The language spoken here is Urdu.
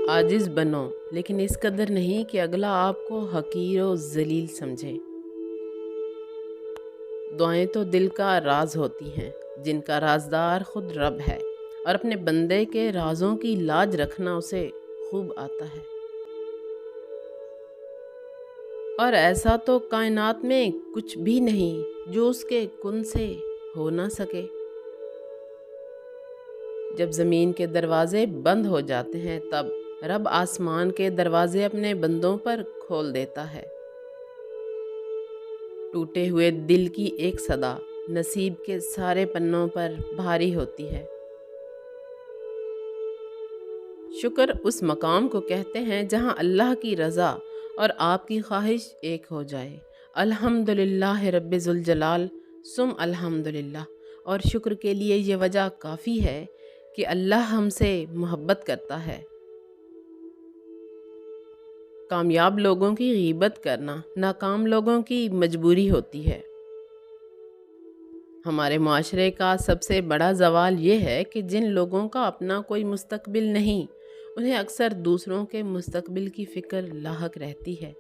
عاجز بنو لیکن اس قدر نہیں کہ اگلا آپ کو حقیر و ذلیل سمجھے۔ دعائیں تو دل کا راز ہوتی ہیں جن کا رازدار خود رب ہے، اور اپنے بندے کے رازوں کی لاج رکھنا اسے خوب آتا ہے۔ اور ایسا تو کائنات میں کچھ بھی نہیں جو اس کے کن سے ہو نہ سکے۔ جب زمین کے دروازے بند ہو جاتے ہیں تب رب آسمان کے دروازے اپنے بندوں پر کھول دیتا ہے۔ ٹوٹے ہوئے دل کی ایک صدا نصیب کے سارے پنوں پر بھاری ہوتی ہے۔ شکر اس مقام کو کہتے ہیں جہاں اللہ کی رضا اور آپ کی خواہش ایک ہو جائے۔ الحمدللہ رب ذوالجلال ثم الحمدللہ۔ اور شکر کے لیے یہ وجہ کافی ہے کہ اللہ ہم سے محبت کرتا ہے۔ کامیاب لوگوں کی غیبت کرنا ناکام لوگوں کی مجبوری ہوتی ہے۔ ہمارے معاشرے کا سب سے بڑا زوال یہ ہے کہ جن لوگوں کا اپنا کوئی مستقبل نہیں، انہیں اکثر دوسروں کے مستقبل کی فکر لاحق رہتی ہے۔